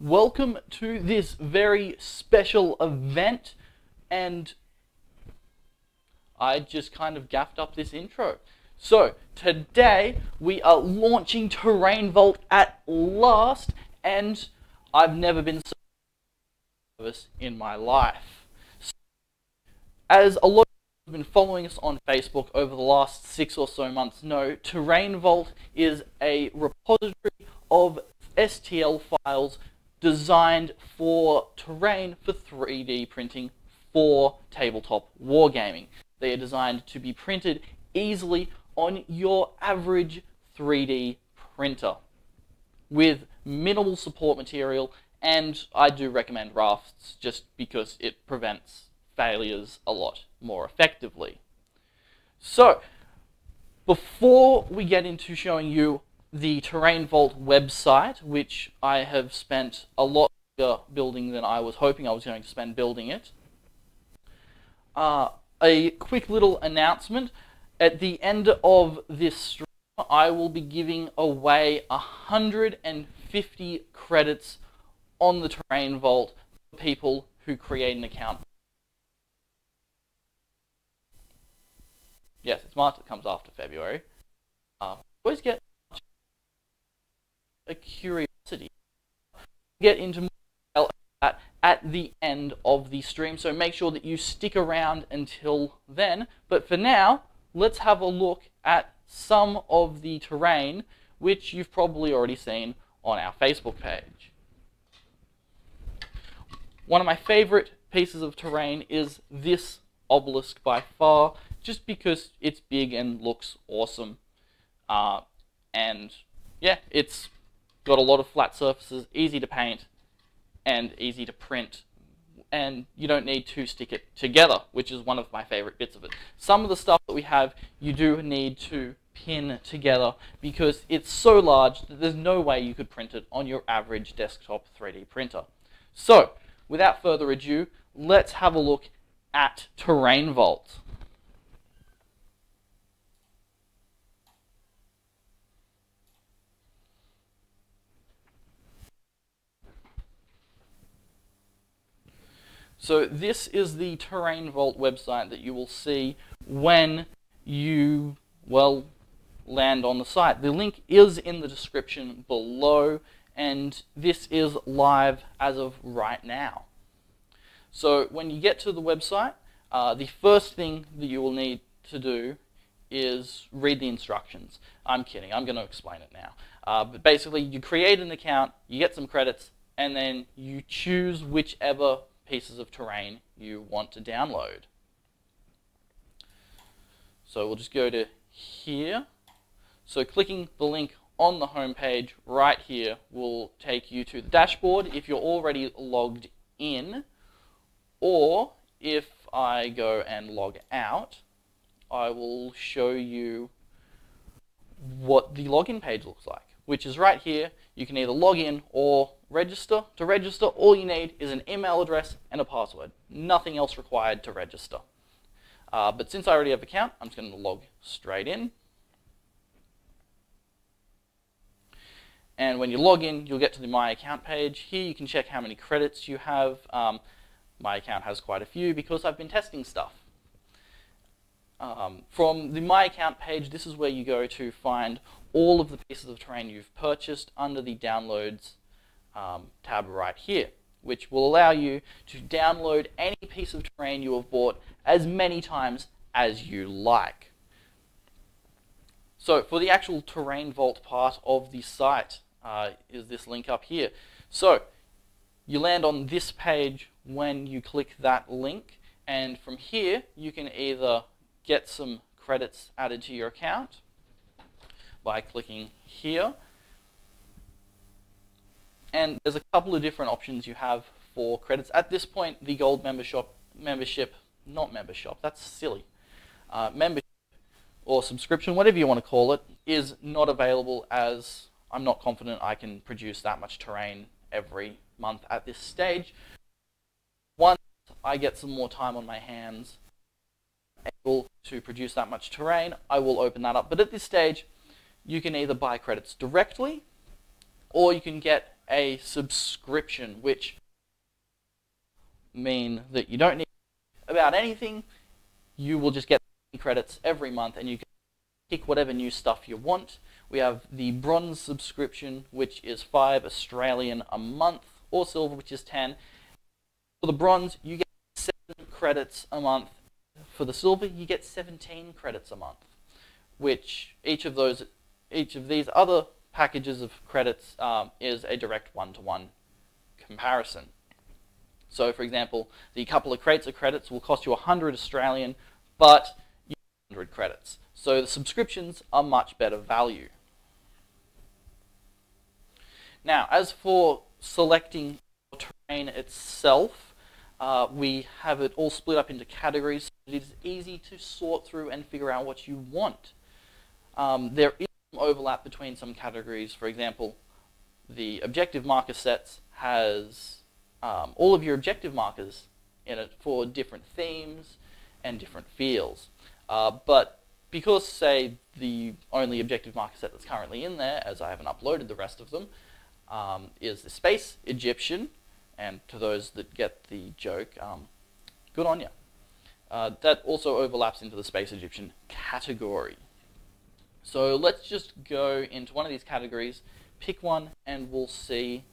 welcome to this very special event, and I just kind of gaffed up this intro. So, today we are launching Terrain Vault at last, and I've never been so nervous in my life. So, as a lot of you have been following us on Facebook over the last 6 or so months know, Terrain Vault is a repository of STL files designed for terrain for 3D printing for tabletop wargaming. They are designed to be printed easily on your average 3D printer with minimal support material, and I do recommend rafts just because it prevents failures a lot more effectively. So, before we get into showing you the Terrain Vault website, which I have spent a lot longer building than I was hoping I was going to spend building it, a quick little announcement. At the end of this stream, I will be giving away 150 credits on the Terrain Vault for people who create an account. Yes, it's March, it comes after February. Always get a curiosity. Get into more detail about that at the end of the stream, so make sure that you stick around until then. But for now, let's have a look at some of the terrain which you've probably already seen on our Facebook page. One of my favorite pieces of terrain is this obelisk by far, just because it's big and looks awesome. And yeah, it's got a lot of flat surfaces, easy to paint, and easy to print. And you don't need to stick it together, which is one of my favorite bits of it. Some of the stuff that we have, you do need to pin together because it's so large that there's no way you could print it on your average desktop 3D printer. So, without further ado, let's have a look at Terrain Vault. So this is the Terrain Vault website that you will see when you, land on the site. The link is in the description below, and this is live as of right now. So when you get to the website, the first thing that you will need to do is read the instructions. I'm kidding, I'm going to explain it now. But basically, you create an account, you get some credits, and then you choose whichever pieces of terrain you want to download. So we'll just go to here. So clicking the link on the home page right here will take you to the dashboard if you're already logged in, or if I go and log out, I will show you what the login page looks like, which is right here. You can either log in or register. To register, all you need is an email address and a password. Nothing else required to register. But since I already have an account, I'm just going to log straight in. And when you log in, you'll get to the My Account page. Here you can check how many credits you have. My account has quite a few because I've been testing stuff. From the My Account page, this is where you go to find all of the pieces of terrain you've purchased under the Downloads tab right here, which will allow you to download any piece of terrain you have bought as many times as you like. So for the actual Terrain Vault part of the site is this link up here. So you land on this page when you click that link, and from here you can either get some credits added to your account by clicking here. And there's a couple of different options you have for credits. At this point, the gold membership, that's silly. Membership or subscription, whatever you want to call it, is not available, as I'm not confident I can produce that much terrain every month at this stage. Once I get some more time on my hands, able to produce that much terrain, I will open that up. But at this stage, you can either buy credits directly, or you can get a subscription, which mean that you don't need about anything. You will just get credits every month, and you can pick whatever new stuff you want. We have the bronze subscription, which is 5 Australian a month, or silver, which is 10. For the bronze, you get 7 credits a month. For the silver, you get 17 credits a month, which each of these other packages of credits is a direct one-to-one comparison. So, for example, the couple of crates of credits will cost you 100 Australian, but you get 100 credits. So the subscriptions are much better value. Now, as for selecting the terrain itself, we have it all split up into categories, so it is easy to sort through and figure out what you want. There is some overlap between some categories. For example, the objective marker sets has all of your objective markers in it for different themes and different feels. But because, say, the only objective marker set that's currently in there, as I haven't uploaded the rest of them, is the Space Egyptian, and to those that get the joke, good on you. That also overlaps into the Space Egyptian category. So let's just go into one of these categories, pick one, and we'll see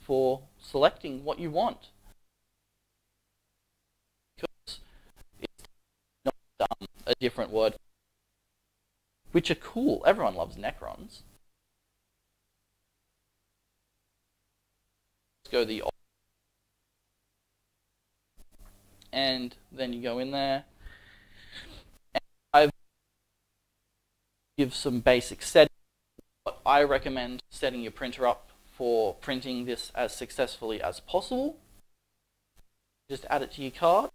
for selecting what you want. Because it's not a different word, which are cool. Everyone loves Necrons. Let's go the and then you go in there. And I've give some basic settings. What I recommend setting your printer up for printing this as successfully as possible. Just add it to your card.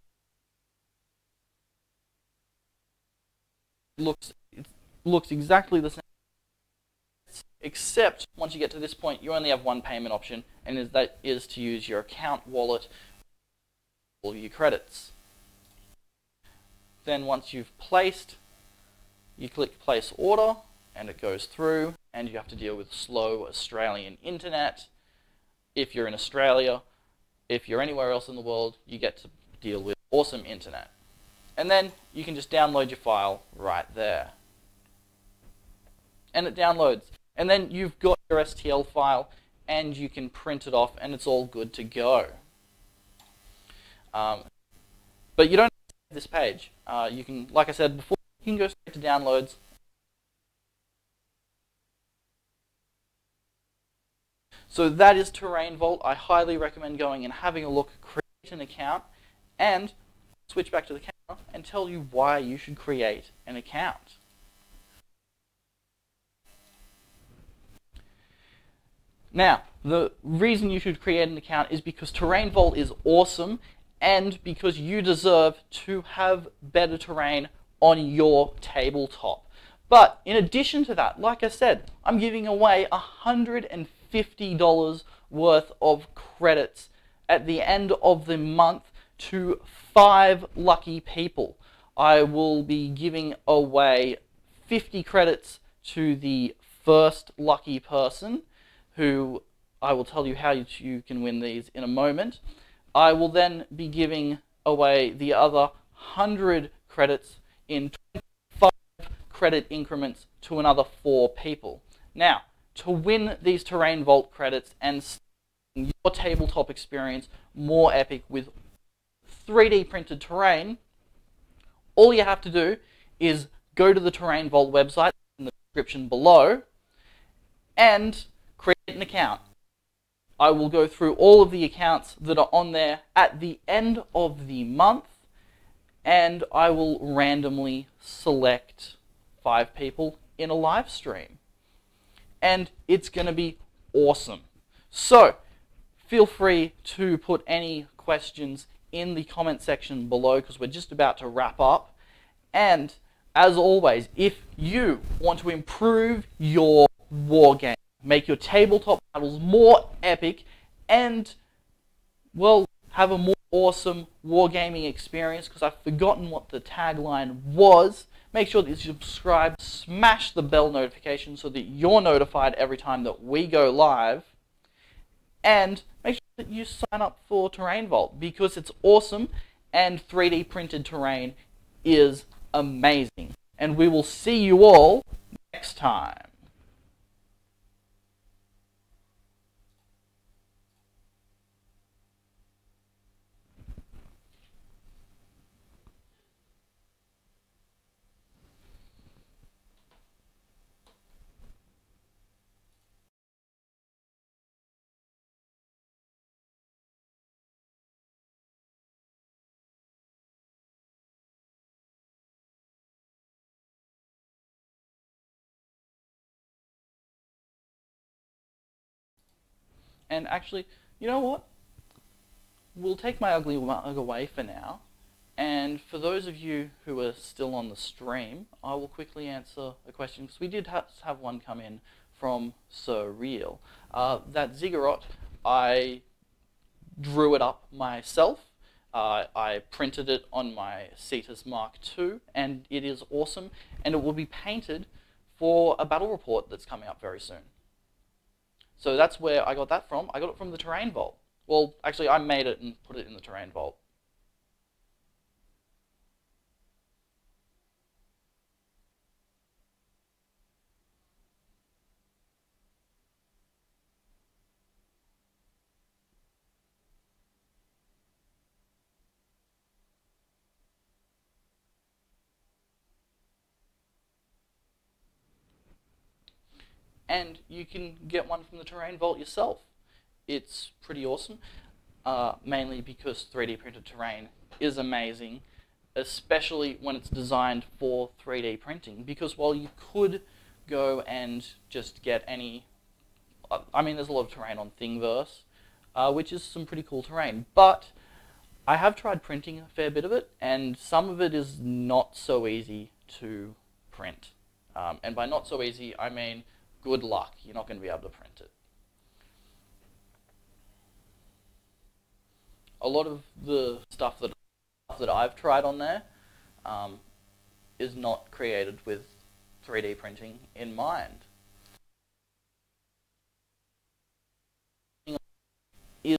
It looks exactly the same, except once you get to this point, you only have one payment option, and that is to use your account wallet for all your credits. Then once you've placed, you click place order, and it goes through, and you have to deal with slow Australian internet. If you're in Australia, if you're anywhere else in the world, you get to deal with awesome internet. And then you can just download your file right there. And it downloads. And then you've got your STL file, and you can print it off, and it's all good to go. But you don't have to save this page. You can, like I said before, you can go straight to downloads. So that is Terrain Vault. I highly recommend going and having a look, create an account, and switch back to the camera and tell you why you should create an account. Now, the reason you should create an account is because Terrain Vault is awesome, and because you deserve to have better terrain on your tabletop. But in addition to that, like I said, I'm giving away $150 worth of credits at the end of the month to 5 lucky people. I will be giving away 50 credits to the first lucky person, who I will tell you how you can win these in a moment. I will then be giving away the other 100 credits in 25 credit increments to another 4 people. Now, to win these Terrain Vault credits and your tabletop experience more epic with 3D printed terrain, all you have to do is go to the Terrain Vault website in the description below and create an account. I will go through all of the accounts that are on there at the end of the month, and I will randomly select 5 people in a live stream. And it's going to be awesome. So, feel free to put any questions in the comment section below, because we're just about to wrap up. And, as always, if you want to improve your wargame, make your tabletop battles more epic, and, well, have a more awesome wargaming experience, because I've forgotten what the tagline was, make sure that you subscribe, smash the bell notification so that you're notified every time that we go live. And make sure that you sign up for Terrain Vault because it's awesome and 3D printed terrain is amazing. And we will see you all next time. And actually, you know what? We'll take my ugly mug away for now. And for those of you who are still on the stream, I will quickly answer a question, because we did have one come in from Sir Real. That ziggurat, I drew it up myself. I printed it on my Cetus Mark II, and it is awesome, and it will be painted for a battle report that's coming up very soon. So that's where I got that from. I got it from the Terrain Vault. Well, actually, I made it and put it in the Terrain Vault. And you can get one from the Terrain Vault yourself. It's pretty awesome, mainly because 3D printed terrain is amazing, especially when it's designed for 3D printing. Because while you could go and just get any, I mean, there's a lot of terrain on Thingiverse, which is some pretty cool terrain, but I have tried printing a fair bit of it, and some of it is not so easy to print. And by not so easy, I mean good luck. You're not going to be able to print it. A lot of the stuff that I've tried on there is not created with 3D printing in mind. Is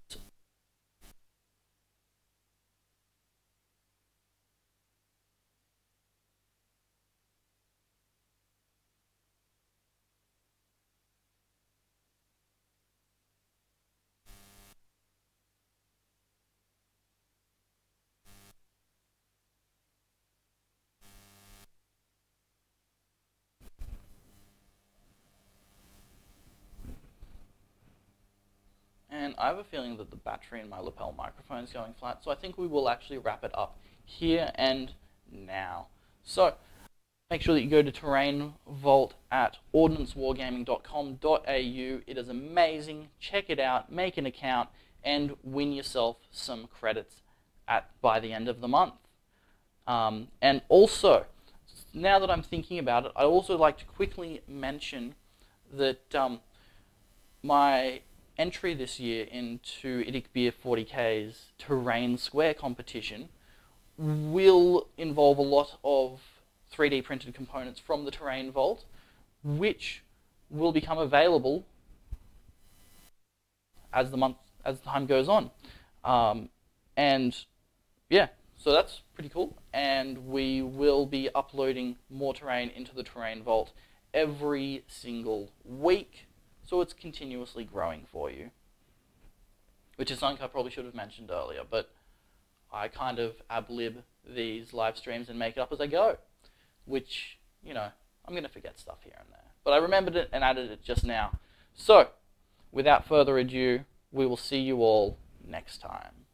And I have a feeling that the battery in my lapel microphone is going flat, so I think we will actually wrap it up here and now. So make sure that you go to Terrain Vault at ordnancewargaming.com.au. It is amazing. Check it out, make an account, and win yourself some credits by the end of the month. And also, now that I'm thinking about it, I'd also like to quickly mention that my entry this year into Idikbeer 40K's Terrain Square competition will involve a lot of 3D printed components from the Terrain Vault, which will become available as time goes on. And yeah, so that's pretty cool. And we will be uploading more terrain into the Terrain Vault every single week. So it's continuously growing for you, which is something I probably should have mentioned earlier, but I kind of ad-lib these live streams and make it up as I go, which, you know, I'm going to forget stuff here and there. But I remembered it and added it just now. So, without further ado, we will see you all next time.